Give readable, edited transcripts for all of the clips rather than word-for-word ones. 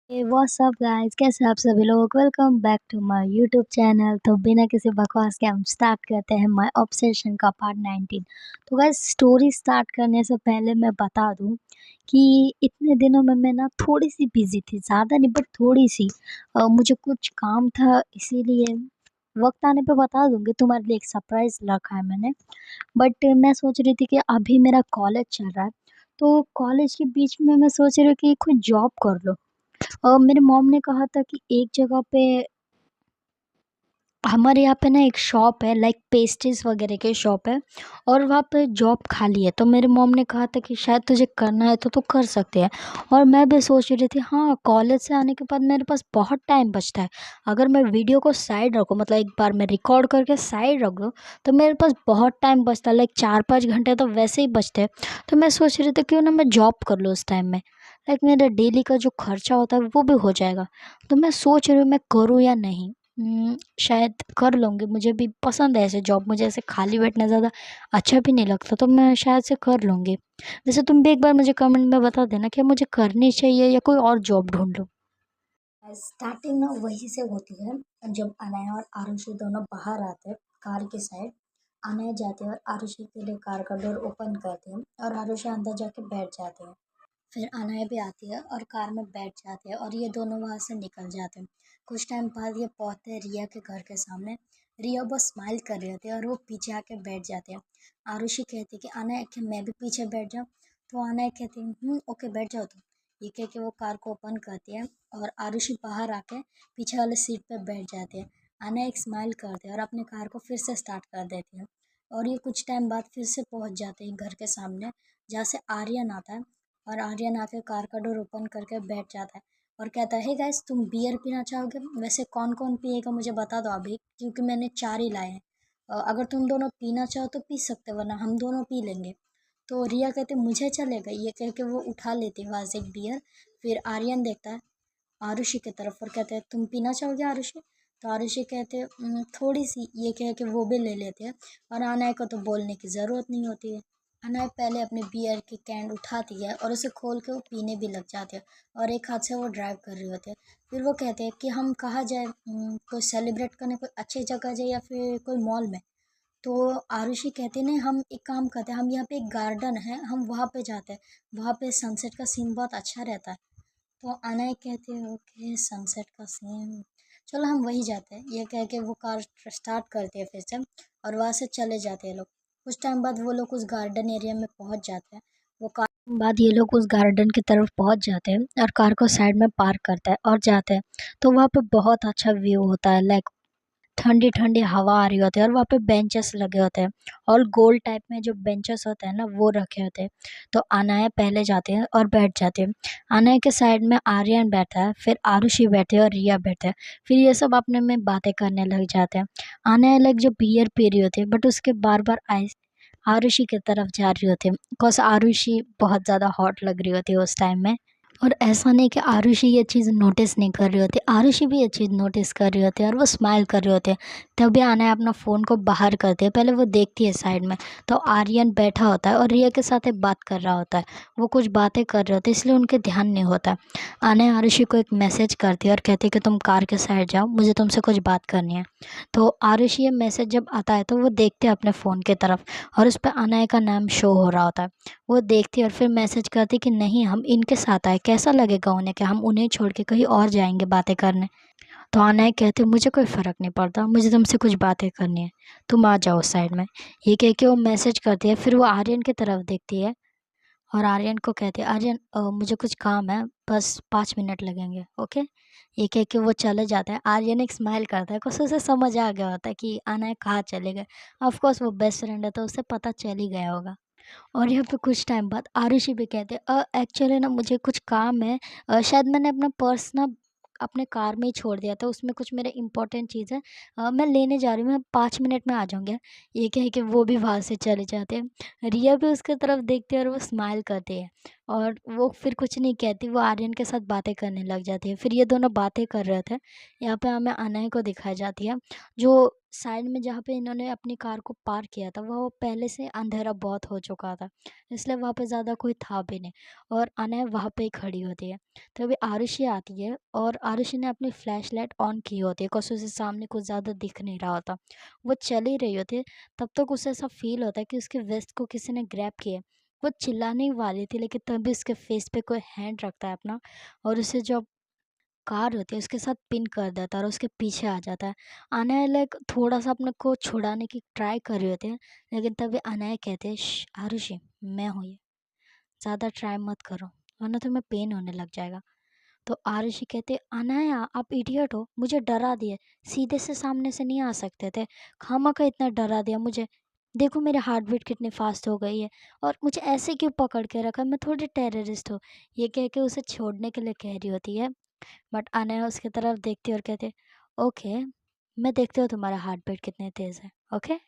What's up guys, कैसे हैं आप सभी लोग। Welcome back to my YouTube channel. तो बिना किसी बकवास के हम स्टार्ट करते हैं माय ऑब्सेशन का पार्ट 19। तो गाइस, स्टोरी स्टार्ट करने से पहले मैं बता दूं कि इतने दिनों में मैं ना थोड़ी सी बिजी थी, ज़्यादा नहीं बट थोड़ी सी। मुझे कुछ काम था, इसीलिए वक्त आने पे बता दूंगी। तुम्हारे लिए एक सरप्राइज रखा है मैंने। बट मैं सोच रही थी कि अभी मेरा कॉलेज चल रहा है, तो कॉलेज के बीच में मैं सोच रही हूँ कि कोई जॉब कर लो। मेरे मॉम ने कहा था कि एक जगह पे हमारे यहाँ पे ना एक शॉप है, लाइक पेस्ट्रीज वगैरह की शॉप है, और वहाँ पे जॉब खाली है। तो मेरे मॉम ने कहा था कि शायद तुझे करना है तो तू कर सकते हैं। और मैं भी सोच रही थी, हाँ, कॉलेज से आने के बाद मेरे पास बहुत टाइम बचता है। अगर मैं वीडियो को साइड रखूँ, मतलब एक बार मैं रिकॉर्ड करके साइड रख दूँ, तो मेरे पास बहुत टाइम बचता है, लाइक 4-5 घंटे तो वैसे ही बचते हैं। तो मैं सोच रही थी क्यों ना मैं जॉब कर लूँ उस टाइम में, लाइक मेरा डेली का जो खर्चा होता है वो भी हो जाएगा। तो मैं सोच रही हूँ मैं करूँ या नहीं। शायद कर लूँगी, मुझे भी पसंद है ऐसे जॉब, मुझे ऐसे खाली बैठना ज़्यादा अच्छा भी नहीं लगता, तो मैं शायद से कर लूँगी। वैसे तुम भी एक बार मुझे कमेंट में बता देना क्या मुझे करनी चाहिए या कोई और जॉब ढूँढ लूँ। स्टार्टिंग ना वहीं से होती है जब अनया और आरुषि दोनों बाहर आते हैं कार की साइड। अनया जाते हैं और आरुषि के लिए कार का डोर ओपन करते हैं और आरुषि अंदर जाके बैठ जाते हैं। फिर अनया भी आती है और कार में बैठ जाते हैं और ये दोनों वहाँ से निकल जाते हैं। कुछ टाइम बाद ये पहुँचते हैं रिया के घर के सामने। रिया बस स्माइल कर रहे होते हैं और वो पीछे आके बैठ जाते हैं। आरुषि कहती है कि अनया, क्या मैं भी पीछे बैठ जाऊँ? तो अनया कहती है, ओके, बैठ जाओ तुम। ये कह के वो कार को ओपन करती है और आरुषि बाहर आके पीछे वाले सीट पे बैठ जाते हैं। अनया एक स्माइल करते हैं और अपने कार को फिर से स्टार्ट कर देती है। और ये कुछ टाइम बाद फिर से पहुंच जाते हैं घर के सामने, जहाँ से आर्यन आता है। और आर्यन आके कार का डोर ओपन करके बैठ जाता है और कहता है, हे गाइस, तुम बियर पीना चाहोगे? वैसे कौन कौन पिएगा मुझे बता दो अभी, क्योंकि मैंने 4 ही लाए हैं। अगर तुम दोनों पीना चाहो तो पी सकते हो, वरना हम दोनों पी लेंगे। तो रिया कहते, मुझे चलेगा, ये कह के वो उठा लेती है वहाँ से एक बियर। फिर आर्यन देखता है आरुषि की तरफ और कहते हैं, तुम पीना चाहोगे आरुषि? तो आरुषि कहते हैं, थोड़ी सी", ये कह के वो भी ले लेते हैं। और अनय को तो बोलने की ज़रूरत नहीं होती है। अनय पहले अपने बियर की कैन उठाती है और उसे खोल के वो पीने भी लग जाती है। और एक हाथ से वो ड्राइव कर रही होती है। फिर वो कहते हैं कि हम कहाँ जाए, कोई सेलिब्रेट करने कोई अच्छी जगह जाए या फिर कोई मॉल में? तो आरुषि कहती, नहीं, हम एक काम करते हैं, हम यहाँ पे एक गार्डन है, हम वहाँ पे जाते हैं। वहाँ पे सनसेट का सीन बहुत अच्छा रहता है। तो अनय कहती है, ओके, सनसेट का सीन, चलो हम वहीं जाते हैं। ये कह के वो कार स्टार्ट करती है फिर से और वहाँ से चले जाते हैं लोग। कुछ टाइम बाद वो लोग उस गार्डन एरिया में पहुँच जाते हैं। वो कार बाद ये लोग उस गार्डन की तरफ पहुंच जाते हैं और कार को साइड में पार्क करते हैं और जाते हैं। तो वहाँ पे बहुत अच्छा व्यू होता है, लाइक ठंडी ठंडी हवा आ रही होती है, और वहाँ पे बेंचेस लगे होते हैं, और गोल टाइप में जो बेंचेस होते हैं ना वो रखे होते हैं। तो अनाया पहले जाते हैं और बैठ जाते हैं। अनाया के साइड में आर्यन बैठा है, फिर आरुषि बैठे हैं और रिया बैठे हैं। फिर ये सब अपने में बातें करने लग जाते हैं। अनाया लाइक जो बियर पी रही होती है, बट उसके बार बार आइस आरुषि की तरफ जा रही होती है, बिकॉज आरुषि बहुत ज़्यादा हॉट लग रही होती है उस टाइम में। और ऐसा नहीं कि आरुषि ये चीज़ नोटिस नहीं कर रही होती, आरुषि भी ये चीज़ नोटिस कर रही होती है और वो स्माइल कर रहे होते हैं। तभी आना अपना फ़ोन को बाहर करती है, पहले वो देखती है साइड में। तो आर्यन बैठा होता है और रिया के साथ एक बात कर रहा होता है, वो कुछ बातें कर रहे होते हैं, इसलिए उनके ध्यान नहीं होता। आना आरुषि को एक मैसेज करती है और कहती है कि तुम कार के साइड जाओ, मुझे तुमसे कुछ बात करनी है। तो आरुषि ये मैसेज जब आता है तो वो देखते हैं अपने फ़ोन की तरफ, और उस पर अनय का नाम शो हो रहा होता है। वो देखती है और फिर मैसेज करती कि नहीं, हम इनके साथ आए, कैसा लगेगा उन्हें कि हम उन्हें छोड़ के कहीं और जाएंगे बातें करने। तो अनय कहते, मुझे कोई फ़र्क नहीं पड़ता, मुझे तुमसे कुछ बातें करनी है, तुम आ जाओ साइड में। ये कह के वो मैसेज करती है। फिर वो आर्यन की तरफ देखती है और आर्यन को कहती है, आर्यन, मुझे कुछ काम है, बस 5 मिनट लगेंगे, ओके। ये कह के वो चले जाते हैं। आर्यन एक स्माइल करता है, कुछ उसे समझ आ गया होता है कि अनय कहाँ चले गए। ऑफ कोर्स वो बेस्ट फ्रेंड है तो उसे पता चल ही गया होगा। और यहाँ पे कुछ टाइम बाद आरुषि भी कहते हैं, एक्चुअली ना मुझे कुछ काम है, शायद मैंने अपना पर्स ना अपने कार में ही छोड़ दिया था, उसमें कुछ मेरे इंपॉर्टेंट चीज़ है, मैं लेने जा रही हूँ, मैं 5 मिनट में आ जाऊँगी। ये कह के वो भी वहाँ से चले जाते हैं। रिया भी उसकी तरफ देखती है और वो स्माइल करती है। और वो फिर कुछ नहीं कहती, वो आर्यन के साथ बातें करने लग जाती है। फिर ये दोनों बातें कर रहे थे। यहाँ पे हमें अनय को दिखाई जाती है, जो साइड में जहाँ पे इन्होंने अपनी कार को पार्क किया था, वो पहले से अंधेरा बहुत हो चुका था, इसलिए वहाँ पे ज़्यादा कोई था भी नहीं। और अनय वहाँ पे ही खड़ी होती है। तो अभी आरुषि आती है और आरुषि ने अपनी फ्लैश लाइट ऑन की होती है, कुछ उसे सामने कुछ ज़्यादा दिख नहीं रहा होता। वो चल ही रही होती है, तब तक उसे ऐसा फील होता है कि उसके वेस्ट को किसी ने ग्रैब किया है। वो चिल्लाने ही वाली थी, लेकिन तभी उसके फेस पे कोई हैंड रखता है अपना, और उसे जो कार होती है उसके साथ पिन कर देता है और उसके पीछे आ जाता है। अनय लाइक थोड़ा सा अपने को छुड़ाने की ट्राई कर रही होती है, लेकिन तभी अनय कहते हैं, आरुषि मैं हूँ ये, ज़्यादा ट्राई मत करो वरना तुम्हें पेन होने लग जाएगा। तो आरुषि कहते, अनाया आप इडियट हो, मुझे डरा दिए, सीधे से सामने से नहीं आ सकते थे, खामा का इतना डरा दिया मुझे। देखो मेरे हार्ट बीट कितनी फास्ट हो गई है, और मुझे ऐसे क्यों पकड़ के रखा, मैं थोड़ी टेररिस्ट हूँ। ये कह के उसे छोड़ने के लिए कह रही होती है, बट अनया उसकी तरफ देखती है और कहते, ओके मैं देखती हूँ तुम्हारा हार्ट बीट कितने तेज़ है, ओके।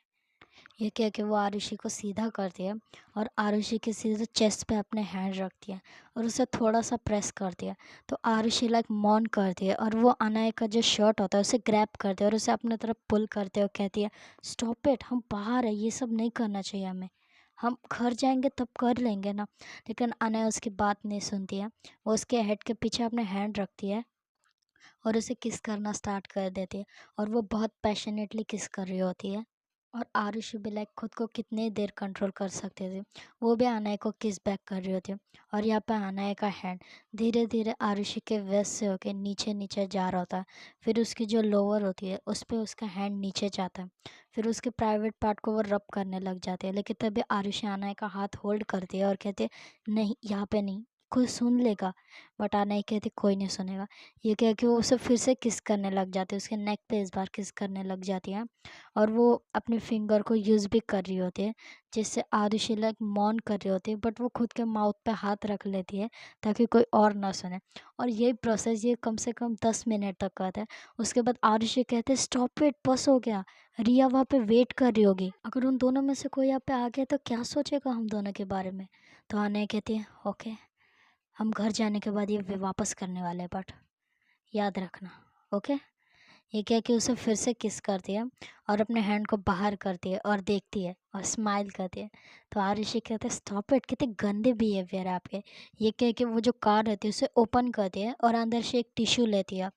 ये कह के वो आरुषि को सीधा करती है और आरुषि के सीधे चेस्ट पे अपने हैंड रखती है और उसे थोड़ा सा प्रेस करती है। तो आरुषि लाइक मौन करती है और वो अनय का जो शर्ट होता है उसे ग्रैब करती है और उसे अपने तरफ पुल करते हुए कहती है, स्टॉप इट, हम बाहर है, ये सब नहीं करना चाहिए हमें, हम घर जाएंगे तब कर लेंगे ना। लेकिन अनय उसकी बात नहीं सुनती है। वो उसके हेड के पीछे अपने हैंड रखती है और उसे किस करना स्टार्ट कर देती है, और वो बहुत पैशनेटली किस कर रही होती है। और आरुषि भी लाइक खुद को कितने देर कंट्रोल कर सकते थे, वो भी अनय को किस बैक कर रही होती है। और यहाँ पे अनय का हैंड धीरे धीरे आरुषि के वेस्ट से होके नीचे नीचे जा रहा होता है। फिर उसकी जो लोअर होती है उस पर उसका हैंड नीचे जाता है, फिर उसके प्राइवेट पार्ट को वो रब करने लग जाते हैं। लेकिन तभी आरुषि अनय का हाथ होल्ड करती है और कहती है, नहीं यहाँ पे नहीं, कोई सुन लेगा। बट अनय कहती कोई नहीं सुनेगा। ये कह के वो उसे फिर से किस करने लग जाती है, उसके नेक पे इस बार किस करने लग जाती है। और वो अपने फिंगर को यूज़ भी कर रही होती है, जिससे आरुषि लाइक मौन कर रही होती है, बट वो खुद के माउथ पे हाथ रख लेती है ताकि कोई और ना सुने। और यही प्रोसेस ये कम से कम 10 मिनट तक करता है। उसके बाद आरुषि कहते हैं, स्टॉप इट, बस हो गया, रिया वहाँ पे वेट कर रही होगी, अगर उन दोनों में से कोई यहाँ पे आ गया तो क्या सोचेगा हम दोनों के बारे में। तो अनय कहती है, ओके हम घर जाने के बाद ये वापस करने वाले हैं, बट याद रखना, ओके। ये कह के उसे फिर से किस करती है और अपने हैंड को बाहर करती है और देखती है और स्माइल करती है। तो आरुषि कहते हैं, स्टॉप इट, कितने गंदे बिहेवियर है आपके। ये कह के वो जो कार रहती है उसे ओपन करती है और अंदर से एक टिश्यू लेती है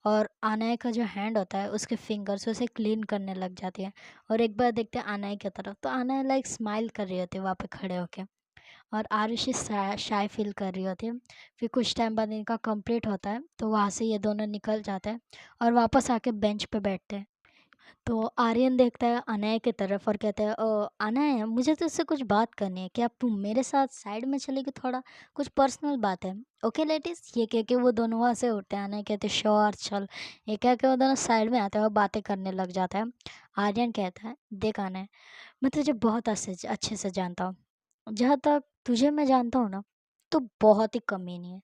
और अनय का जो हैंड होता है उसके फिंगर्स उसे क्लीन करने लग जाती है। और एक बार देखते हैं अनय की तरफ, तो अनय लाइक स्माइल कर रही होती है वहाँ पे खड़े होके, और आरुषि शाय फील कर रही होती है। फिर कुछ टाइम बाद इनका कंप्लीट होता है, तो वहाँ से ये दोनों निकल जाते हैं और वापस आके बेंच पे बैठते हैं। तो आर्यन देखता है अनय की तरफ और कहता है, अनय मुझे तुझसे कुछ बात करनी है, क्या तुम मेरे साथ साइड में चलेगी, थोड़ा कुछ पर्सनल बात है, ओके लेडीज। ये कह के वो दोनों वहाँ से उठते हैं, अनय कहते श्योर चल। ये कह के वो दोनों साइड में आते हैं और बातें करने लग जाता है। आर्यन कहता है, देख अनय, मैं तुझे बहुत अच्छे से जानता हूँ, जहाँ तक तुझे मैं जानता हूँ ना, तो बहुत ही कमीनी है।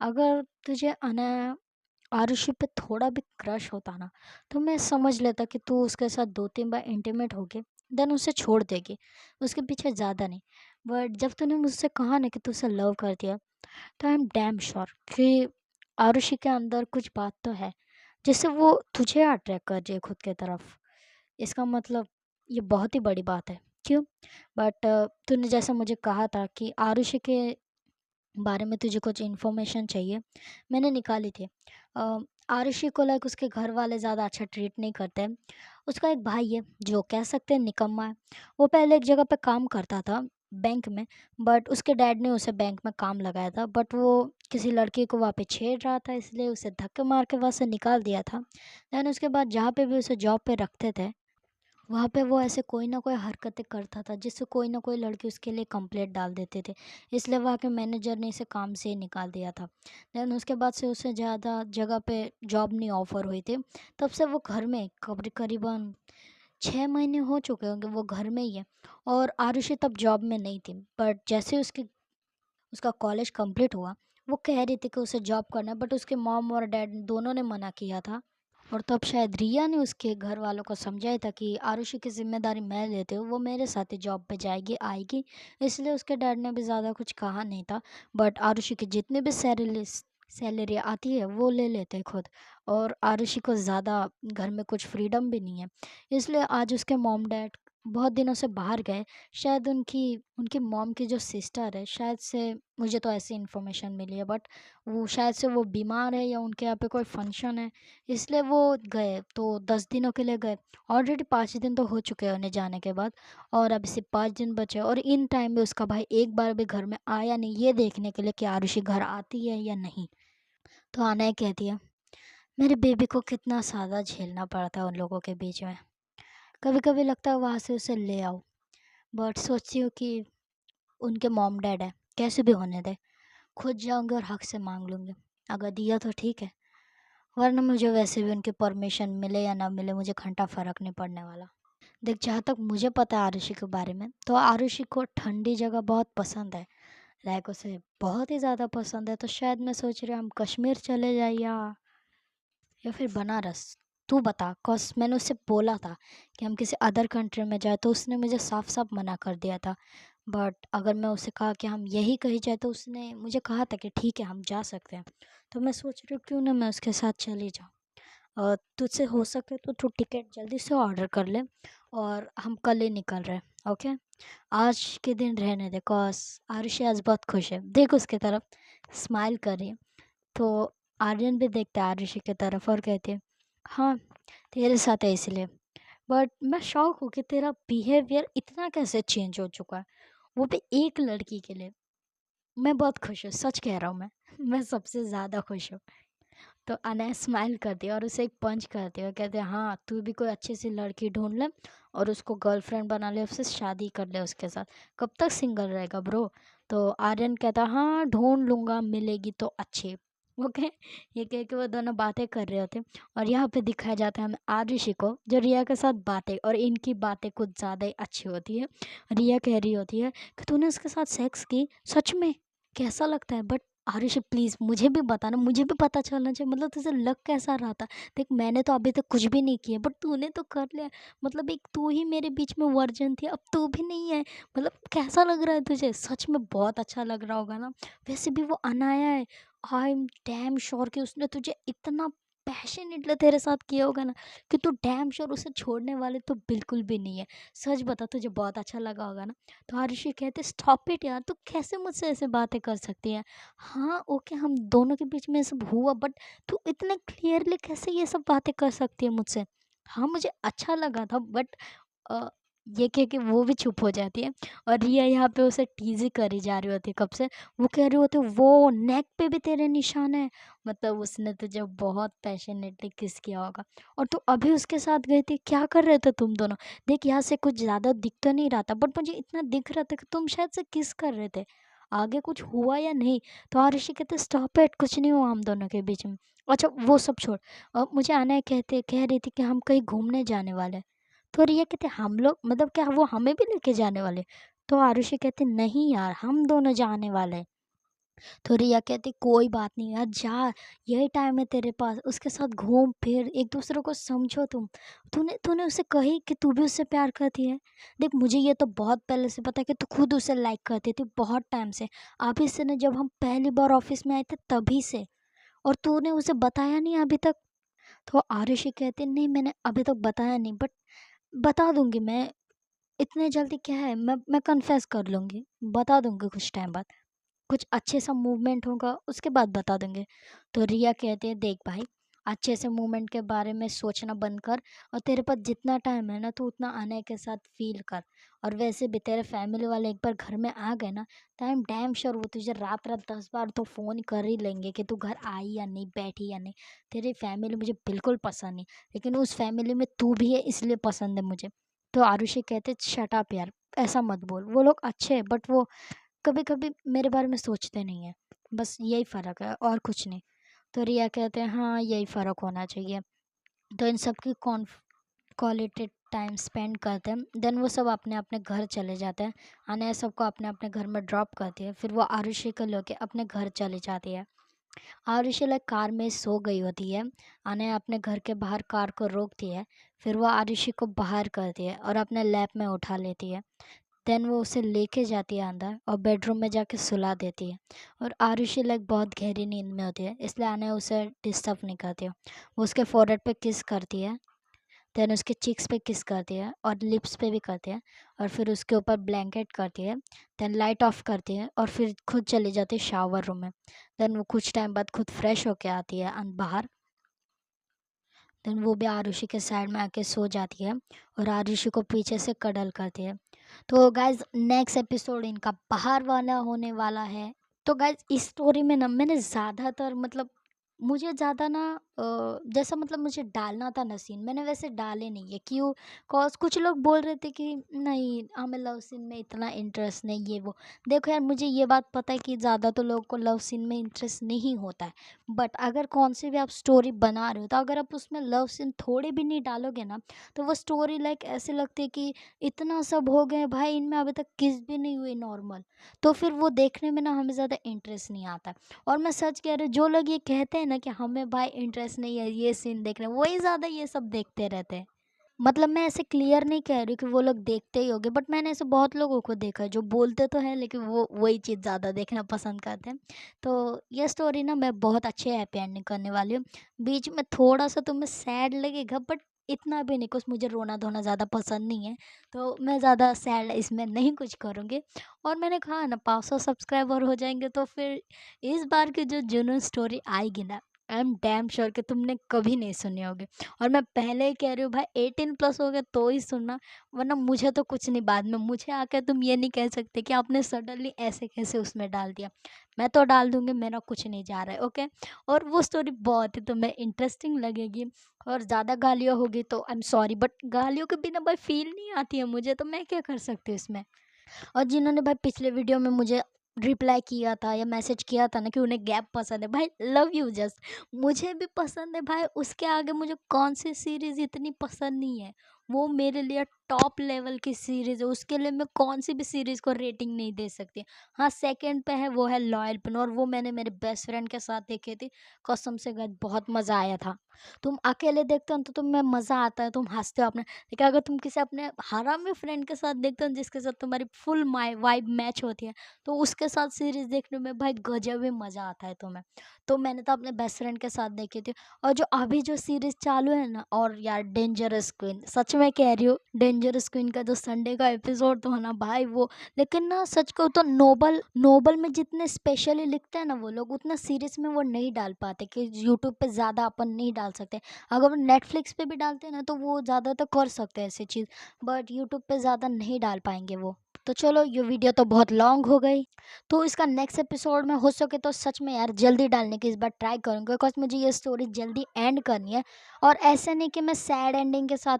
अगर तुझे आरुषि पे थोड़ा भी क्रश होता ना, तो मैं समझ लेता कि तू उसके साथ 2-3 बार इंटीमेट होके देन उसे छोड़ देगी, उसके पीछे ज़्यादा नहीं। बट जब तूने मुझसे कहा ना कि तू उसे लव करती है, तो आई एम डैम श्योर कि आरुषि के अंदर कुछ बात तो है, जिससे वो तुझे अट्रैक्ट कर जाए खुद के तरफ। इसका मतलब ये बहुत ही बड़ी बात है, क्यों? बट तूने जैसा मुझे कहा था कि आरुषि के बारे में तुझे कुछ इन्फॉर्मेशन चाहिए, मैंने निकाली थी। अ, आरुषि को लाइक उसके घर वाले ज़्यादा अच्छा ट्रीट नहीं करते हैं। उसका एक भाई है जो कह सकते हैं निकम्मा है। वो पहले एक जगह पे काम करता था, बैंक में, बट उसके डैड ने उसे बैंक में काम लगाया था, बट वो किसी लड़की को वहाँ पे छेड़ रहा था, इसलिए उसे धक्के मार के वहाँ से निकाल दिया था। दैन उसके बाद जहाँ पे भी उसे जॉब पे रखते थे, वहाँ पे वो ऐसे कोई ना कोई हरकतें करता था जिससे कोई ना कोई लड़की उसके लिए कंप्लेंट डाल देते थे, इसलिए वहाँ के मैनेजर ने इसे काम से ही निकाल दिया था। देन उसके बाद से उसे ज़्यादा जगह पे जॉब नहीं ऑफ़र हुई थी। तब से वो घर में करीबन 6 महीने हो चुके होंगे वो घर में ही है। और आरुषि तब जॉब में नहीं थी, बट जैसे उसकी उसका कॉलेज कंप्लीट हुआ, वो कह रही थी कि उसे जॉब करना है, बट उसके मॉम और डैड दोनों ने मना किया था। और तब शायद रिया ने उसके घर वालों को समझाया था कि आरुषि की ज़िम्मेदारी मैं लेती हूँ, वो मेरे साथ ही जॉब पे जाएगी, आएगी। इसलिए उसके डैड ने भी ज़्यादा कुछ कहा नहीं था। बट आरुषि की जितनी भी सैलरी आती है वो ले लेते हैं खुद। और आरुषि को ज़्यादा घर में कुछ फ्रीडम भी नहीं है। इसलिए आज उसके मॉम डैड बहुत दिनों से बाहर गए। शायद उनकी उनकी मॉम की जो सिस्टर है, शायद से, मुझे तो ऐसी इन्फॉर्मेशन मिली है, बट वो शायद से वो बीमार है या उनके यहाँ पे कोई फंक्शन है, इसलिए वो गए। तो 10 दिनों के लिए गए। ऑलरेडी 5 दिन तो हो चुके हैं उन्हें जाने के बाद, और अभी सिर्फ 5 दिन बचे। और इन टाइम में उसका भाई एक बार भी घर में आया नहीं, ये देखने के लिए कि आरुषि घर आती है या नहीं। तो अनय कहती है, मेरे बेबी को कितना सादा झेलना पड़ता है उन लोगों के बीच में। कभी कभी लगता है वहाँ से उसे ले आओ, बट सोचती हूँ कि उनके मॉम डैड है, कैसे भी होने दे। खुद जाऊंगी और हक से मांग लूंगी। अगर दिया तो ठीक है, वरना मुझे वैसे भी उनकी परमिशन मिले या ना मिले, मुझे घंटा फ़र्क नहीं पड़ने वाला। देख, जहाँ तक मुझे पता है आरुषि के बारे में, तो आरुषि को ठंडी जगह बहुत पसंद है। लाइक उसे बहुत ही ज़्यादा पसंद है। तो शायद मैं सोच रही हूँ हम कश्मीर चले जाए या फिर बनारस। तू बता, कॉज मैंने उससे बोला था कि हम किसी अदर कंट्री में जाए, तो उसने मुझे साफ साफ मना कर दिया था। बट अगर मैं उसे कहा कि हम यही कहीं जाए, तो उसने मुझे कहा था कि ठीक है हम जा सकते हैं। तो मैं सोच रही हूँ क्यों ना मैं उसके साथ चली जाऊँ। तुझसे हो सके तो तू टिकट जल्दी से ऑर्डर कर ले, और हम कल ही निकल रहे हैं, ओके। आज के दिन रहने दे, कॉज आरुषि आज बहुत खुश है, देख उसकी तरफ, स्माइल कर रही है। तो आर्यन भी देखता है आरुषि की तरफ और कहती है, हाँ तेरे साथ है इसलिए। बट मैं शौक हूँ कि तेरा बिहेवियर इतना कैसे चेंज हो चुका है, वो भी एक लड़की के लिए। मैं बहुत खुश हूँ, सच कह रहा हूँ मैं। मैं सबसे ज़्यादा खुश हूँ। तो अनया स्माइल करती है और उसे एक पंच करती है और कहते हैं, हाँ तू भी कोई अच्छी सी लड़की ढूंढ ले और उसको गर्लफ्रेंड बना ले, उससे शादी कर ले उसके साथ। कब तक सिंगल रहेगा ब्रो? तो आर्यन कहता है, हाँ ढूंढ लूंगा, मिलेगी तो अच्छी। ओके। ये कह के वो दोनों बातें कर रहे होते हैं। और यहाँ पे दिखाया जाता है हमें आरुषि को, जो रिया के साथ बातें, और इनकी बातें कुछ ज़्यादा ही अच्छी होती है। रिया कह रही होती है कि तूने उसके साथ सेक्स की, सच में कैसा लगता है? बट आरुषि प्लीज़ मुझे भी बताना, मुझे भी पता चलना चाहिए, मतलब तुझे लग कैसा रहा था? देख, मैंने तो अभी तक कुछ भी नहीं किया, बट तूने तो कर लिया। मतलब एक तू ही मेरे बीच में वर्जन थी, अब तू भी नहीं है। मतलब कैसा लग रहा है तुझे? सच में बहुत अच्छा लग रहा होगा ना। वैसे भी वो अनाया है, आई एम डैम श्योर कि उसने तुझे इतना पैशनेटली तेरे साथ किया होगा ना, कि तू डैम श्योर उसे छोड़ने वाले तो बिल्कुल भी नहीं है। सच बता, तुझे बहुत अच्छा लगा होगा ना। तो आरुषि कहते, स्टॉप इट यार, तू कैसे मुझसे ऐसे बातें कर सकती है? हाँ ओके, हम दोनों के बीच में ये सब हुआ, बट तू इतने क्लियरली कैसे ये सब बातें कर सकती है मुझसे? हाँ मुझे अच्छा लगा था, बट ये कह के वो भी चुप हो जाती है। और रिया यहाँ पे उसे टीज़ करी जा रही होती है कब से। वो कह रही होती है, वो नेक पे भी तेरे निशान है, मतलब उसने तुझे बहुत पैशनेटली किस किया होगा। और तू अभी उसके साथ गई थी, क्या कर रहे थे तुम दोनों? देख, यहाँ से कुछ ज़्यादा दिख तो नहीं रहा था, बट मुझे इतना दिख रहा था कि तुम शायद से किस कर रहे थे। आगे कुछ हुआ या नहीं? तो आरुषि कहते, स्टॉप इट, कुछ नहीं हुआ हम दोनों के बीच में। अच्छा वो सब छोड़, मुझे आना कह रही थी कि हम कहीं घूमने जाने वाले हैं। तो रिया कहते, हम लोग, मतलब क्या वो हमें भी लेके जाने वाले? तो आरुषि कहते, नहीं यार हम दोनों जाने वाले हैं। तो रिया कहती, कोई बात नहीं यार, जा, यही टाइम है तेरे पास, उसके साथ घूम फिर, एक दूसरे को समझो तुम। तूने तूने उसे कही कि तू भी उससे प्यार करती है? देख, मुझे ये तो बहुत पहले से पता है कि तू खुद उसे लाइक करती थी, बहुत टाइम से। अभी से ना, जब हम पहली बार ऑफिस में आए थे तभी से। और तूने उसे बताया नहीं अभी तक? तो आरुषि कहती, नहीं मैंने अभी तक बताया नहीं, बट बता दूंगी मैं। इतने जल्दी क्या है, मैं कन्फेस कर लूंगी, बता दूंगी कुछ टाइम बाद। कुछ अच्छे सा मूवमेंट होगा उसके बाद बता देंगे। तो रिया कहती है, देख भाई, अच्छे से मूवमेंट के बारे में सोचना बंद कर, और तेरे पास जितना टाइम है ना, तो उतना आने के साथ फील कर। और वैसे भी तेरे फैमिली वाले एक बार घर में आ गए ना, तो आई एम डैम श्योर वो तुझे रात रात 10 बार तो फ़ोन कर ही लेंगे कि तू घर आई या नहीं, बैठी या नहीं। तेरी फैमिली मुझे बिल्कुल पसंद नहीं, लेकिन उस फैमिली में तू भी है इसलिए पसंद है मुझे। तो आरुषि कहते, शट अप यार, ऐसा मत बोल, वो लोग अच्छे हैं, बट वो कभी कभी मेरे बारे में सोचते नहीं है, बस यही फ़र्क है और कुछ नहीं। तो रिया कहते हैं, हाँ यही फ़र्क होना चाहिए। तो इन सब की क्वालिटी टाइम स्पेंड करते हैं, देन वो सब अपने अपने घर चले जाते हैं। अनया सबको अपने अपने घर में ड्रॉप करती है, फिर वो आरुषि को लेके अपने घर चली जाती है। आरुषि लाइक कार में सो गई होती है। अनया अपने घर के बाहर कार को रोकती है। फिर वो आरुषि को बाहर करती है और अपने लैप में उठा लेती है। देन वो उसे लेके जाती है अंदर और बेडरूम में जाके सुला देती है। और आरुषि लाइक बहुत गहरी नींद में होती है, इसलिए अनया उसे डिस्टर्ब नहीं करती है। वो उसके फोrehead पे किस करती है, देन उसके चिक्स पे किस करती है और लिप्स पे भी करती है। और फिर उसके ऊपर ब्लैंकेट करती है। देन लाइट ऑफ करती है और फिर खुद चली जाती है शावर रूम में। देन वो कुछ टाइम बाद खुद फ्रेश होके आती है बाहर। देन वो भी आरुषि के साइड में आके सो जाती है और आरुषि को पीछे से कडल करती है। तो गाइज नेक्स्ट एपिसोड इनका बाहर वाला होने वाला है। तो गाइज इस स्टोरी में ना मैंने ज़्यादातर मतलब मुझे ज़्यादा ना जैसा मतलब मुझे डालना था ना सीन, मैंने वैसे डाले नहीं है। क्यों? कॉज कुछ लोग बोल रहे थे कि नहीं हमें लव सीन में इतना इंटरेस्ट नहीं, ये वो। देखो यार, मुझे ये बात पता है कि ज़्यादा तो लोगों को लव सीन में इंटरेस्ट नहीं होता है। बट अगर कौन सी भी आप स्टोरी बना रहे हो तो अगर आप उसमें लव सीन थोड़े भी नहीं डालोगे ना, तो वो स्टोरी लाइक ऐसे लगती है कि इतना सब हो गए भाई, इनमें अभी तक किस भी नहीं हुई नॉर्मल। तो फिर वो देखने में ना हमें ज़्यादा इंटरेस्ट नहीं आता। और मैं सच कह रही हूँ, जो लोग ये कहते हैं ना कि हमें भाई इंटरेस्ट नहीं है ये सीन देखने में, वही ज़्यादा ये सब देखते रहते हैं। मतलब मैं ऐसे क्लियर नहीं कह रही कि वो लोग देखते ही होंगे, बट मैंने ऐसे बहुत लोगों को देखा है जो बोलते तो हैं लेकिन वो वही चीज़ ज़्यादा देखना पसंद करते हैं। तो ये स्टोरी ना मैं बहुत अच्छे हैप्पी एंडिंग करने वाली हूँ। बीच में थोड़ा सा तुम्हें सैड लगेगा, बट इतना भी नहीं, कुछ मुझे रोना धोना ज़्यादा पसंद नहीं है। तो मैं ज़्यादा सैड इसमें नहीं कुछ करूँगी। और मैंने कहा ना 500 सब्सक्राइबर हो जाएंगे तो फिर इस बार की जो जुनून स्टोरी आएगी ना, आई एम डैम श्योर कि तुमने कभी नहीं सुनी होगी। और मैं पहले ही कह रही हूँ भाई 18+ हो गया तो ही सुनना, वरना मुझे तो कुछ नहीं, बाद में मुझे आके तुम ये नहीं कह सकते कि आपने सडनली ऐसे कैसे उसमें डाल दिया। मैं तो डाल दूंगी, मेरा कुछ नहीं जा रहा है, ओके। और वो स्टोरी बहुत ही तुम्हें इंटरेस्टिंग लगेगी। और ज़्यादा गालियाँ होगी तो आई एम सॉरी, बट गालियों के बिना भाई फील नहीं आती है मुझे, तो मैं क्या कर सकती हूँ इसमें। और जिन्होंने भाई पिछले वीडियो में मुझे रिप्लाई किया था या मैसेज किया था ना कि उन्हें गैप पसंद है, भाई लव यू जस्ट। मुझे भी पसंद है भाई, उसके आगे मुझे कौन सी सीरीज़ इतनी पसंद नहीं है। वो मेरे लिए टॉप लेवल की सीरीज़ है, उसके लिए मैं कौन सी भी सीरीज़ को रेटिंग नहीं दे सकती। हाँ, सेकंड पे है वो है लॉयल पिन, और वो मैंने मेरे बेस्ट फ्रेंड के साथ देखी थी। कसम से गाइस बहुत मज़ा आया था। तुम अकेले देखते हो तो तुम्हें मज़ा आता है, तुम हंसते हो अपने, लेकिन अगर तुम किसी अपने हरामी फ्रेंड के साथ देखते हो जिसके साथ तुम्हारी फुल माई वाइब मैच होती है, तो उसके साथ सीरीज देखने में भाई गजब ही मज़ा आता है तुम्हें। तो मैंने तो अपने बेस्ट फ्रेंड के साथ देखी थी। और जो अभी जो सीरीज चालू है ना, और यार डेंजरस क्वीन, सच में कह रही हूँ, डेंजरस क्वीन का जो संडे का एपिसोड तो है ना भाई वो, लेकिन ना सच कहूँ तो नोबल नोबल में जितने स्पेशली लिखते हैं ना वो लोग, उतना सीरीज में वो नहीं डाल पाते कि यूट्यूब पे ज़्यादा अपन नहीं डाल सकते। अगर वो नेटफ्लिक्स पे भी डालते हैं ना तो वो ज़्यादा तो कर सकते हैं ऐसी चीज़, बट यूट्यूब पे ज़्यादा नहीं डाल पाएंगे वो। तो चलो, ये वीडियो तो बहुत लॉन्ग हो गई, तो इसका नेक्स्ट एपिसोड में हो सके तो सच में यार जल्दी डालने की इस बार ट्राई करूँगी, बिकॉज मुझे ये स्टोरी जल्दी एंड करनी है। और ऐसे नहीं कि मैं सैड एंडिंग के साथ